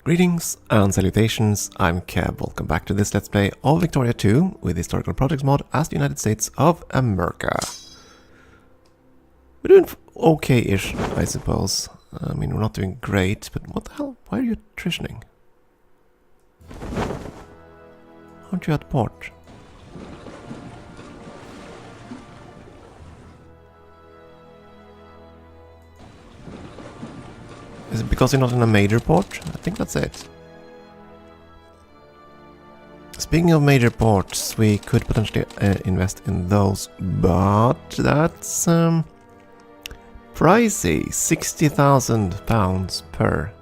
Greetings and salutations, I'm Kev. Welcome back to this Let's Play of Victoria 2 with Historical Projects mod as the United States of America. We're doing okay-ish, I suppose. I mean, we're not doing great, but what the hell? Why are you attritioning? Aren't you at port? Is it because you're not in a major port? I think that's it. Speaking of major ports, we could potentially invest in those, but that's pricey. £60,000 per.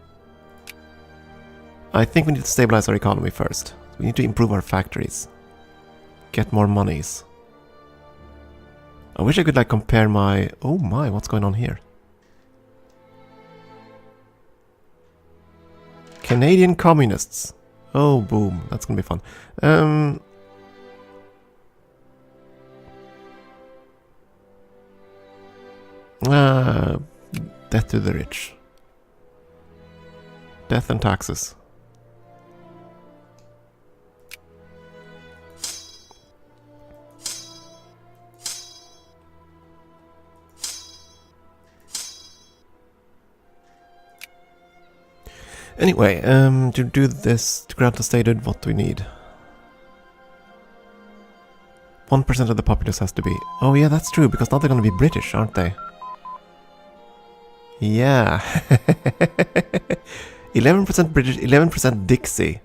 I think we need to stabilize our economy first. We need to improve our factories. Get more monies. I wish I could like compare my... Oh my, what's going on here? Canadian communists. Oh, boom. That's gonna be fun. Death to the rich. Death and taxes. Anyway, to do this, to grant the stated, what do we need? 1% of the populace has to be... Oh yeah, that's true, because now they're going to be British, aren't they? Yeah. 11% British, 11% Dixie.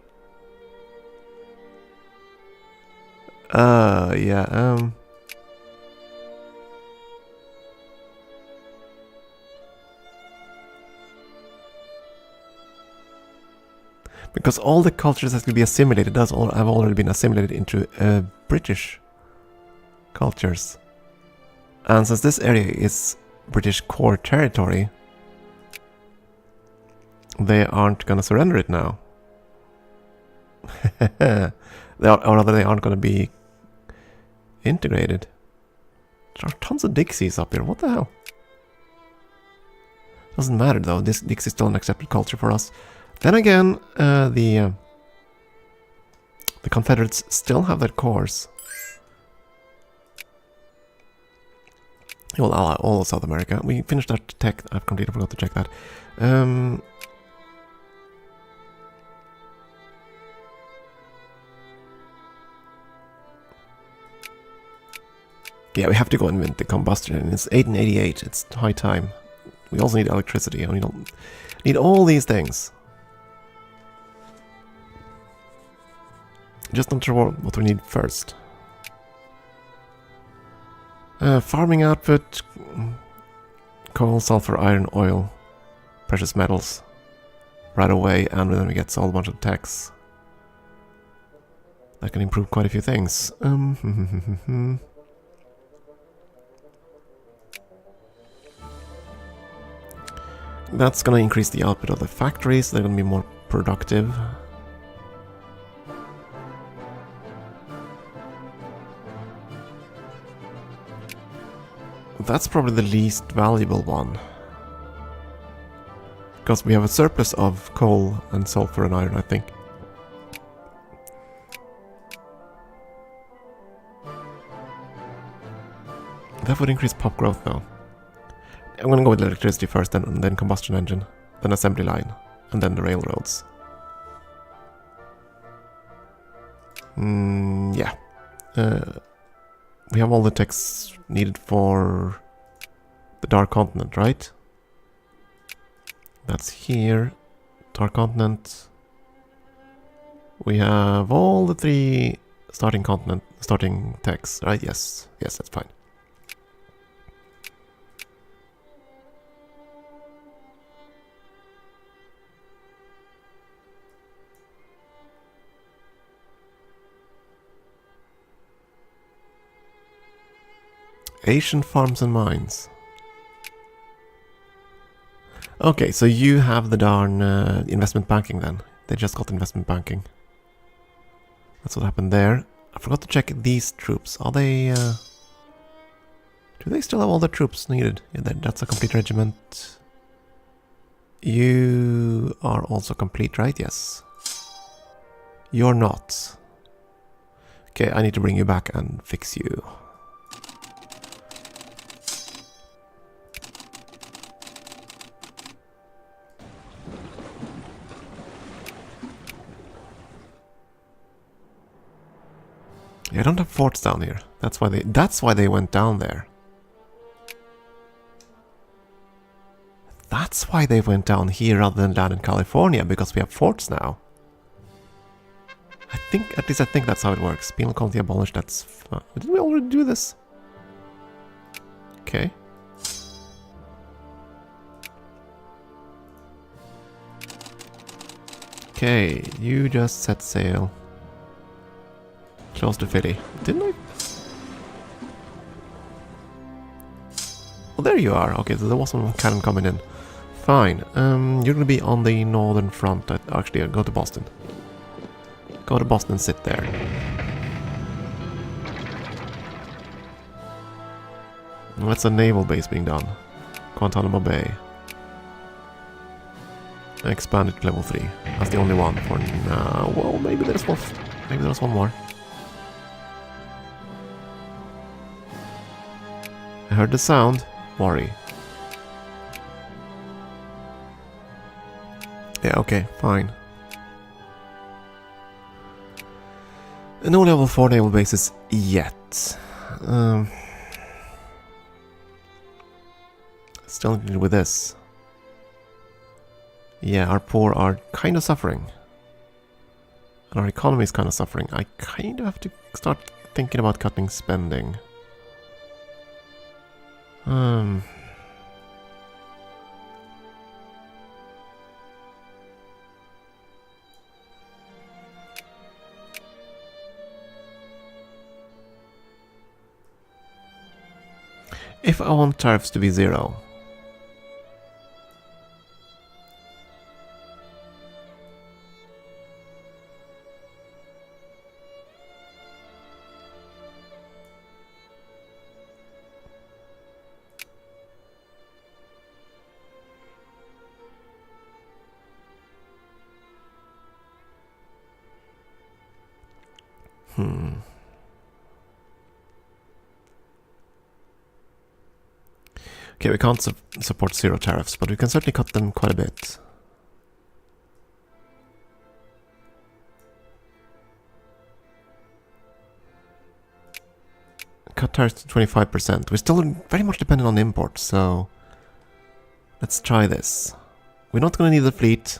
Yeah, because all the cultures that could be assimilated have already been assimilated into British cultures. And since this area is British core territory, they aren't gonna surrender it now. Or rather, they aren't gonna be integrated. There are tons of Dixies up here, what the hell? Doesn't matter though, this Dixie is still an accepted culture for us. Then again, the Confederates still have their cores. Well, all of South America. We finished our tech. I've completely forgot to check that. Yeah, we have to go invent the combustion. It's 1888. It's high time. We also need electricity, and we don't need all these things. Just not sure what we need first. Farming output, coal, sulfur, iron, oil, precious metals, right away, and then we get a whole bunch of tax. That can improve quite a few things. That's gonna increase the output of the factories, they're gonna be more productive. That's probably the least valuable one. Because we have a surplus of coal and sulfur and iron, I think. That would increase pop growth though. I'm gonna go with electricity first, then combustion engine, then assembly line, and then the railroads. Yeah. We have all the techs needed for the Dark Continent, right? That's here. Dark Continent. We have all the 3 starting techs, right? Yes, that's fine. Asian farms and mines. Okay, so you have the darn investment banking then. They just got investment banking. That's what happened there. I forgot to check these troops. Are they... do they still have all the troops needed? Yeah, that's a complete regiment. You are also complete, right? Yes. You're not. Okay, I need to bring you back and fix you. Yeah, I don't have forts down here. That's why they went down there. That's why they went down here rather than down in California, because we have forts now. At least I think that's how it works. Penal colony abolished, that's... didn't we already do this? Okay. Okay, you just set sail. Close to Philly. Didn't I? Oh, there you are. Okay, so there was one cannon coming in. Fine. You're gonna be on the northern front. Actually, go to Boston. Go to Boston and sit there. What's a naval base being done? Guantanamo Bay. Expanded to level 3. That's the only one for now. Well, maybe there's one. Maybe there's one more. I heard the sound. Worry. Yeah, okay, fine. No level 4 naval bases yet. Still need to do with this. Yeah, our poor are kind of suffering. And our economy is kind of suffering. I kind of have to start thinking about cutting spending. If I want tariffs to be 0. Okay, we can't support 0 tariffs, but we can certainly cut them quite a bit. Cut tariffs to 25%. We're still very much dependent on imports, so let's try this. We're not going to need the fleet,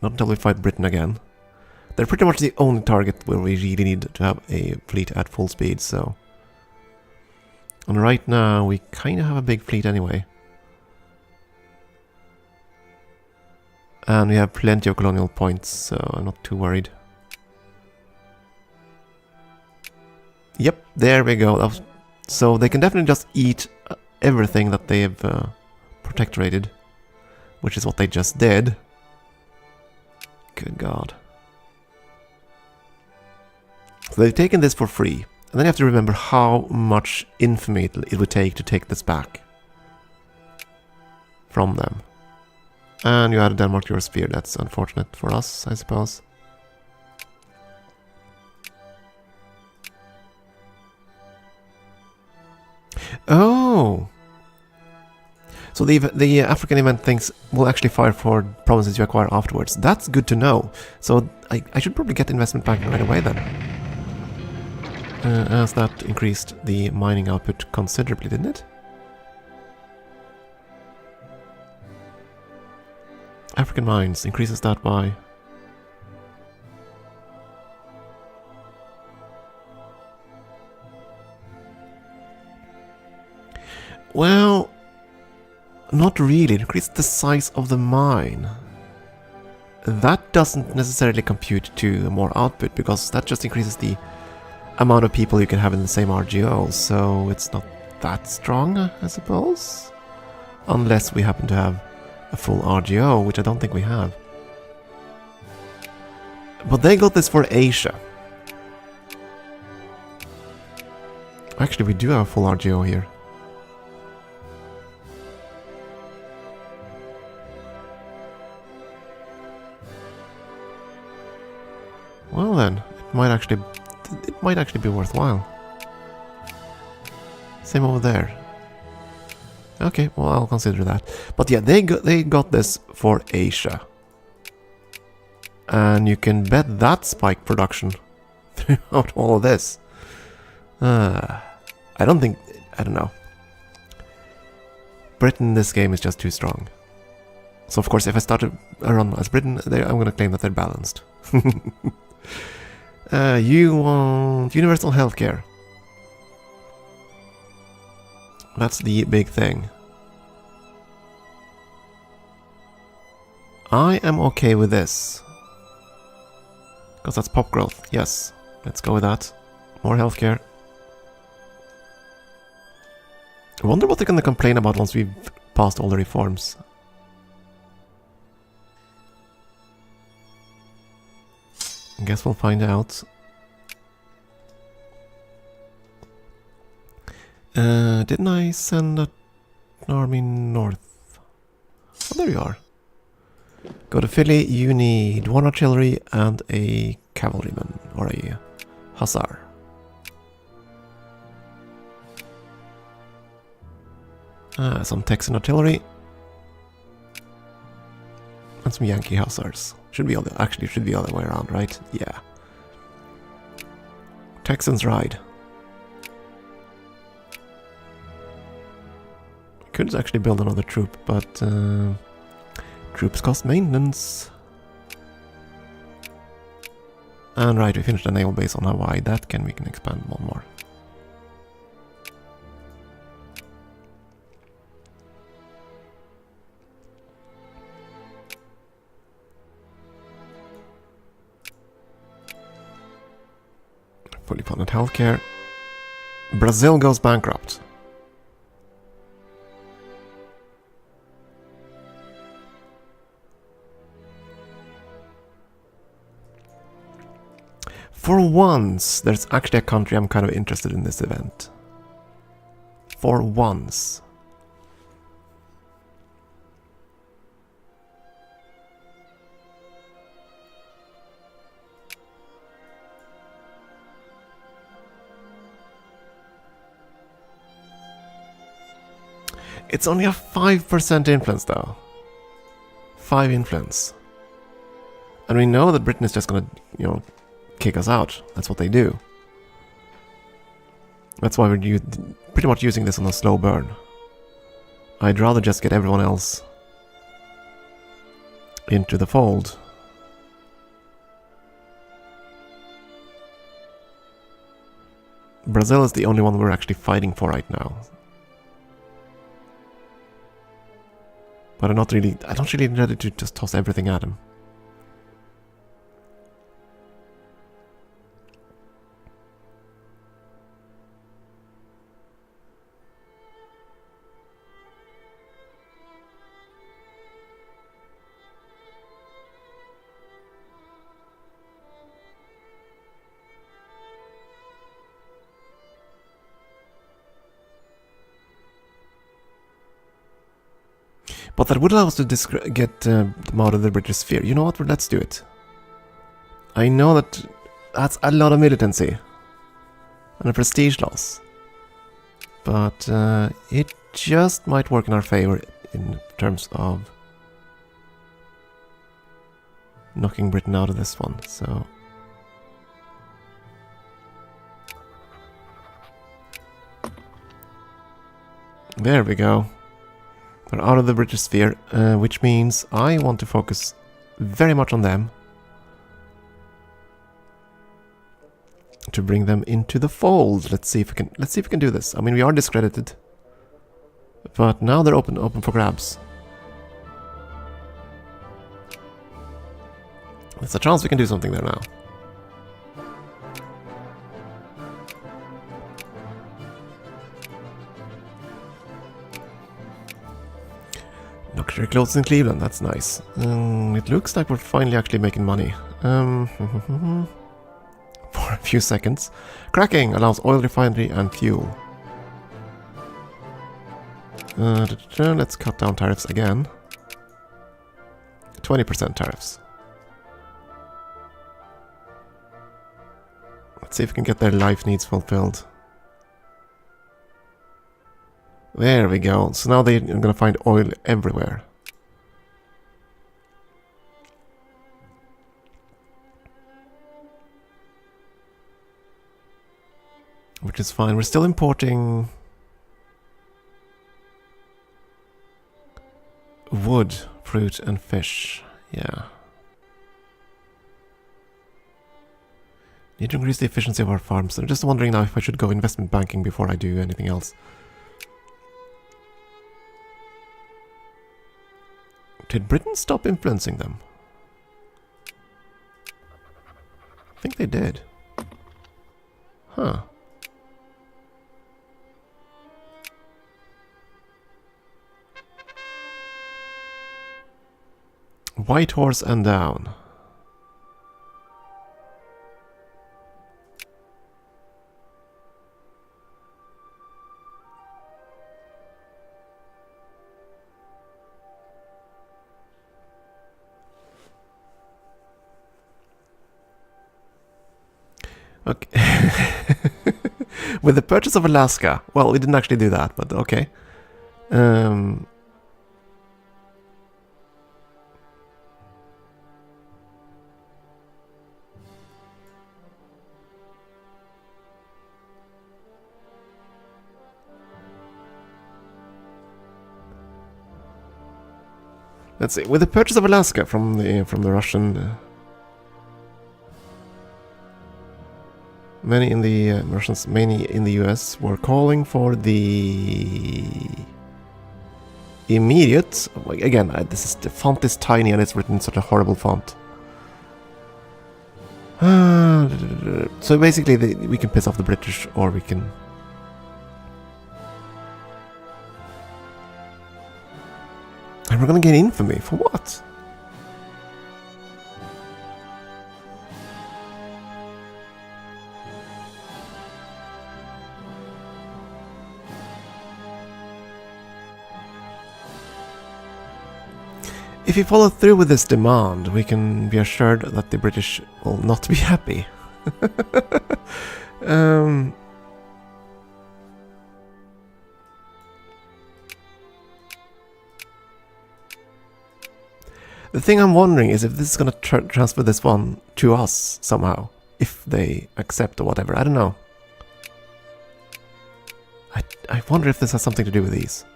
not until we fight Britain again. They're pretty much the only target where we really need to have a fleet at full speed, so... And right now, we kind of have a big fleet anyway. And we have plenty of colonial points, so I'm not too worried. Yep, there we go. So they can definitely just eat everything that they've protectorated. Which is what they just did. Good God. So they've taken this for free. And then you have to remember how much infamy it would take to take this back from them. And you added Denmark to your sphere. That's unfortunate for us, I suppose. Oh! So the African event things will actually fire for provinces you acquire afterwards. That's good to know. So I should probably get investment back right away then. As that increased the mining output considerably, didn't it? African mines increases that by... Well, not really. It increased the size of the mine. That doesn't necessarily compute to more output, because that just increases the amount of people you can have in the same RGO, so it's not that strong, I suppose? Unless we happen to have a full RGO, which I don't think we have. But they got this for Asia. Actually, we do have a full RGO here. Well then, it might actually be worthwhile. Same over there. Okay, well I'll consider that. But yeah, they got this for Asia. And you can bet that spike production throughout all of this. I don't know. Britain in this game is just too strong. So of course if I start a run as Britain, I'm gonna claim that they're balanced. You want universal healthcare. That's the big thing. I am okay with this. Because that's pop growth. Yes, let's go with that. More healthcare. I wonder what they're gonna complain about once we've passed all the reforms. I guess we'll find out. Didn't I send an army north? Oh, there you are. Go to Philly, you need 1 artillery and a cavalryman, or a hussar. Some Texan artillery. And some Yankee hussars. Should be actually should be the other way around, right? Yeah. Texans ride. Could actually build another troop, but troops cost maintenance. And right, we finished the naval base on Hawaii. We can expand one more. Fully funded healthcare. Brazil goes bankrupt. For once, there's actually a country I'm kind of interested in this event. For once. It's only a 5% influence though. 5 influence. And we know that Britain is just gonna, kick us out. That's what they do. That's why we're pretty much using this on a slow burn. I'd rather just get everyone else into the fold. Brazil is the only one we're actually fighting for right now. But I don't really ready to just toss everything at him. But that would allow us to get them out of the British sphere. You know what? Let's do it. I know that's a lot of militancy. And a prestige loss. But it just might work in our favor in terms of knocking Britain out of this one. So there we go. We're out of the British sphere, which means I want to focus very much on them to bring them into the fold. Let's see if we can do this. I mean, we are discredited, but now they're open for grabs. There's a chance we can do something there now. Luxury clothes in Cleveland, that's nice. It looks like we're finally actually making money. For a few seconds. Cracking allows oil refinery and fuel. Let's cut down tariffs again. 20% tariffs. Let's see if we can get their life needs fulfilled. There we go. So now they're gonna find oil everywhere. Which is fine. We're still importing wood, fruit, and fish. Yeah. Need to increase the efficiency of our farms. I'm just wondering now if I should go investment banking before I do anything else. Did Britain stop influencing them? I think they did. Huh. White horse and down. Okay. With the purchase of Alaska. Well, we didn't actually do that, but okay. Let's see. With the purchase of Alaska from the Russian, many in the Russians, many in the U.S. were calling for the immediate. Again, the font is tiny and it's written in such a horrible font. So basically, we can piss off the British, or we can. And we're gonna get infamy for what? If we follow through with this demand, we can be assured that the British will not be happy. The thing I'm wondering is if this is going to transfer this one to us somehow. If they accept or whatever. I don't know. I wonder if this has something to do with these.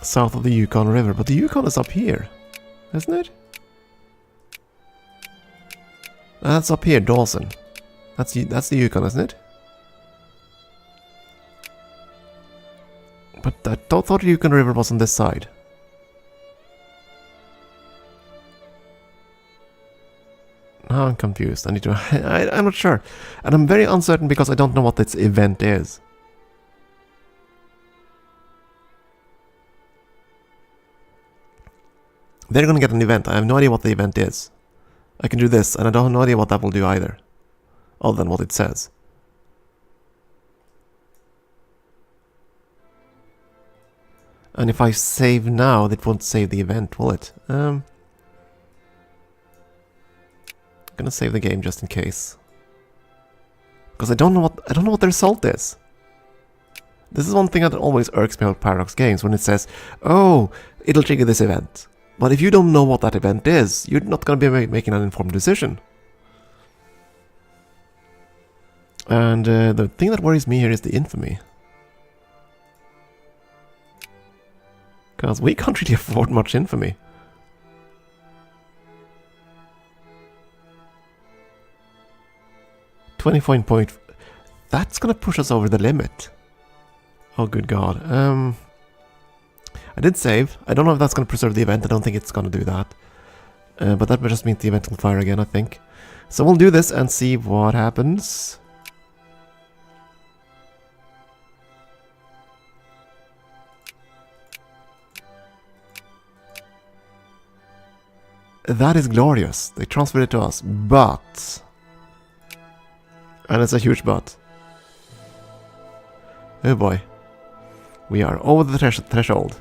South of the Yukon River. But the Yukon is up here. Isn't it? That's up here, Dawson. That's the Yukon, isn't it? But I thought the Yukon River was on this side. Now I'm confused. I need to. I'm not sure. And I'm very uncertain because I don't know what this event is. They're gonna get an event. I have no idea what the event is. I can do this, and I don't have no idea what that will do either. Other than what it says. And if I save now, that won't save the event, will it? I'm gonna save the game just in case. Because I don't know what the result is. This is one thing that always irks me about Paradox games, when it says, oh, it'll trigger this event. But if you don't know what that event is, you're not gonna be making an informed decision. And the thing that worries me here is the infamy. Because we can't really afford much infamy. .20 That's gonna push us over the limit. Oh good god. I did save. I don't know if that's gonna preserve the event. I don't think it's gonna do that. But that just means the event will fire again, I think. So we'll do this and see what happens. That is glorious. They transferred it to us, but... And it's a huge but. Oh boy. We are over the threshold.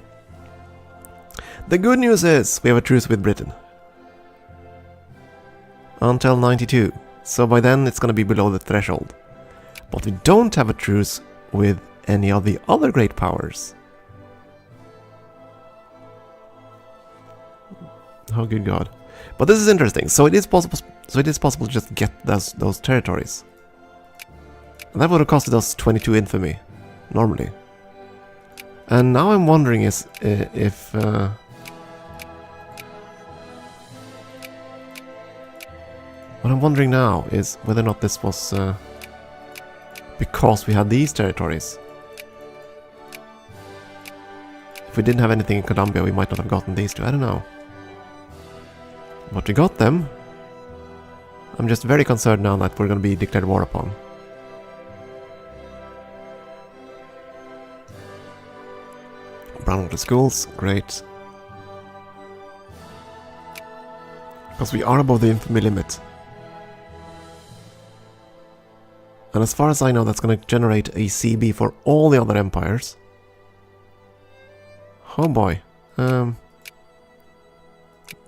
The good news is we have a truce with Britain. Until 92. So by then it's gonna be below the threshold. But we don't have a truce with any of the other great powers. Oh good god. But this is interesting. So it is possible to just get those territories. And that would have costed us 22 infamy normally. And now I'm wondering if what I'm wondering now is whether or not this was because we had these territories. If we didn't have anything in Colombia, we might not have gotten these two. I don't know. But we got them. I'm just very concerned now that we're going to be declared war upon. Brown water schools, great. Because we are above the infamy limit. And as far as I know, that's going to generate a CB for all the other empires. Oh boy.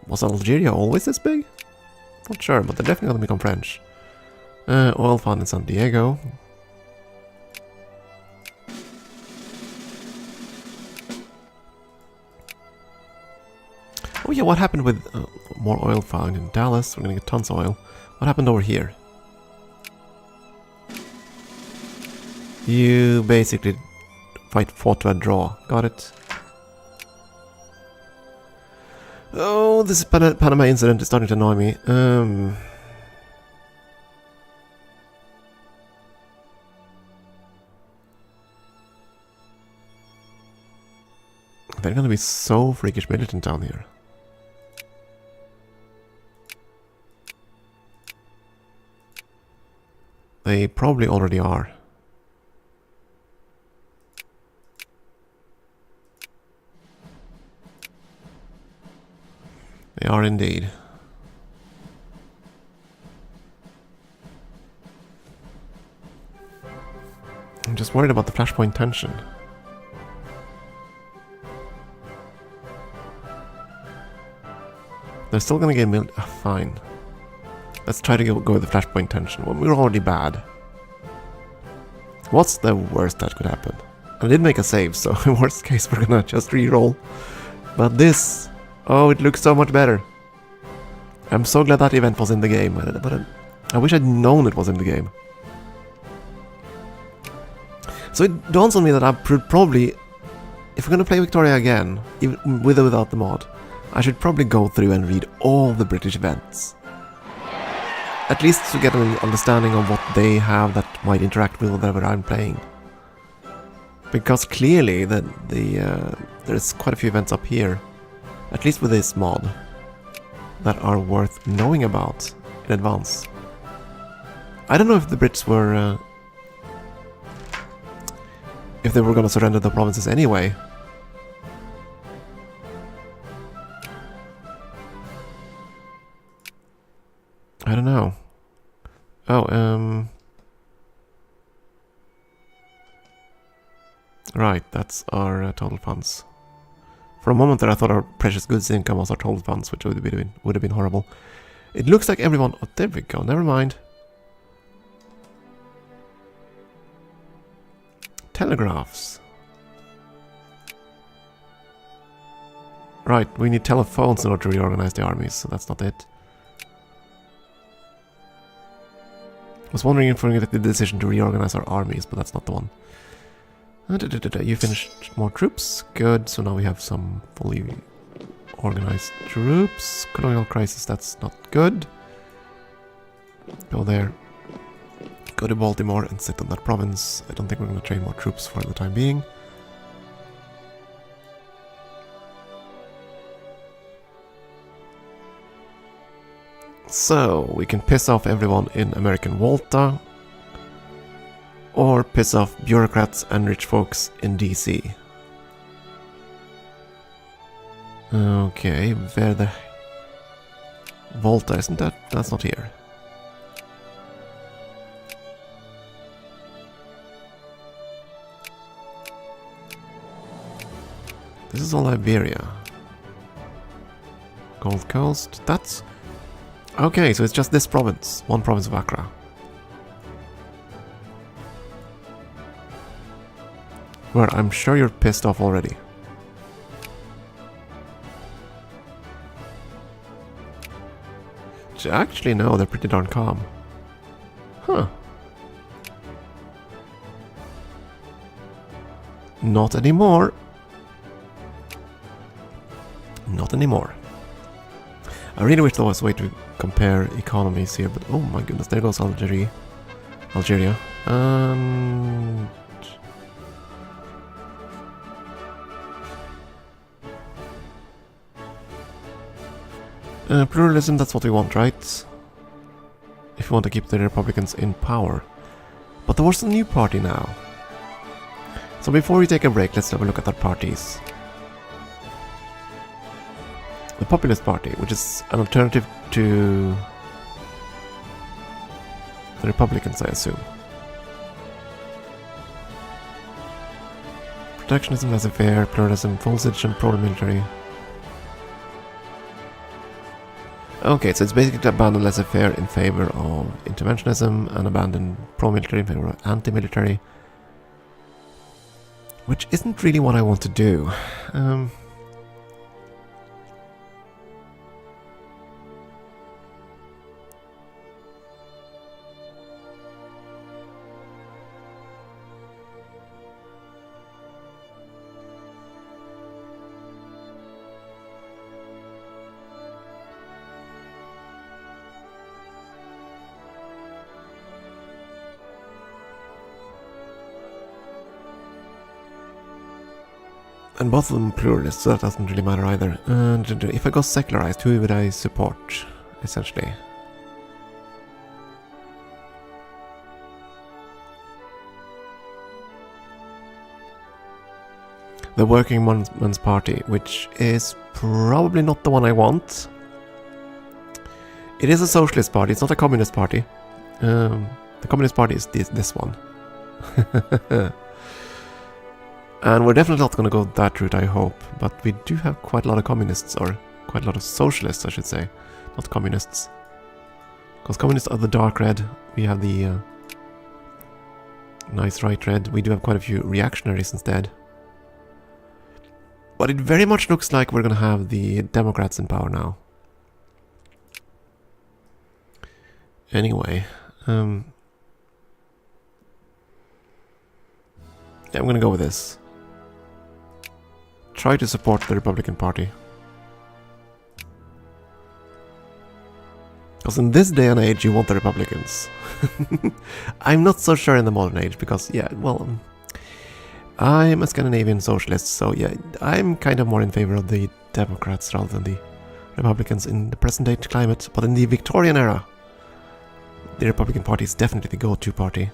Was Algeria always this big? Not sure, but they're definitely going to become French. Oil found in San Diego. Oh yeah, what happened with more oil found in Dallas? We're going to get tons of oil. What happened over here? You basically fought to a draw. Got it. Oh, this Panama incident is starting to annoy me. They're gonna be so freakish militant down here. They probably already are. They are indeed. I'm just worried about the flashpoint tension. They're still gonna get fine. Let's try to go with the flashpoint tension. Well, we're already bad. What's the worst that could happen? I did make a save, so in worst case we're gonna just re-roll. But this... oh, it looks so much better. I'm so glad that event was in the game, but I wish I'd known it was in the game. So it dawns on me that I should probably, if we're gonna play Victoria again, even with or without the mod, I should probably go through and read all the British events. At least to get an understanding of what they have that might interact with whatever I'm playing. Because clearly there's quite a few events up here, at least with this mod, that are worth knowing about in advance. I don't know if the Brits were... if they were gonna surrender the provinces anyway. I don't know. Oh, right, that's our total funds. For a moment there I thought our precious goods income was our total funds, which would have been horrible. It looks like everyone... oh, there we go, never mind. Telegraphs. Right, we need telephones in order to reorganize the armies, so that's not it. I was wondering if we're going to get the decision to reorganize our armies, but that's not the one. You finished more troops. Good, so now we have some fully organized troops. Colonial crisis, that's not good. Go there. Go to Baltimore and sit on that province. I don't think we're going to train more troops for the time being. So, we can piss off everyone in American Volta, or piss off bureaucrats and rich folks in DC. Okay, where the... Volta, isn't that? That's not here. This is all Iberia. Gold Coast. That's... Okay, so it's just this province. One province of Accra. Well, I'm sure you're pissed off already. Actually, no, they're pretty darn calm. Huh. Not anymore. Not anymore. I really wish there was a way to compare economies here, but oh my goodness, there goes Algeria. And... pluralism, that's what we want, right? If we want to keep the Republicans in power. But there was a new party now. So before we take a break, let's have a look at our parties. The Populist Party, which is an alternative to the Republicans, I assume. Protectionism, laissez-faire, pluralism, full citizen, pro-military. Okay, so it's basically to abandon laissez-faire in favor of interventionism and abandon pro-military in favor of anti-military. Which isn't really what I want to do. And both of them pluralists, so that doesn't really matter either. And if I go secularized, who would I support, essentially? The Working Man's Party, which is probably not the one I want. It is a socialist party, it's not a communist party. The communist party is this one. And we're definitely not going to go that route, I hope. But we do have quite a lot of communists, or quite a lot of socialists, I should say. Not communists. Because communists are the dark red. We have the nice right red. We do have quite a few reactionaries instead. But it very much looks like we're going to have the Democrats in power now. Anyway. Yeah, I'm going to go with this. Try to support the Republican Party. Because in this day and age you want the Republicans. I'm not so sure in the modern age because, yeah, well, I'm a Scandinavian socialist, so yeah, I'm kind of more in favor of the Democrats rather than the Republicans in the present day climate. But in the Victorian era, the Republican Party is definitely the go-to party.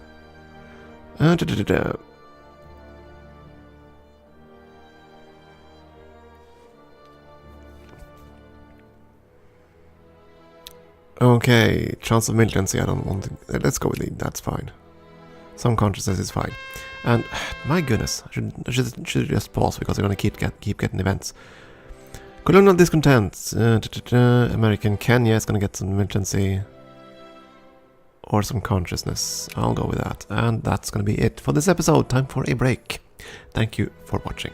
Okay, chance of militancy, I don't want to... Let's go with it, that's fine. Some consciousness is fine. And, my goodness, I should just pause because we're going to keep getting events. Colonial discontent. American Kenya is going to get some militancy. Or some consciousness. I'll go with that. And that's going to be it for this episode. Time for a break. Thank you for watching.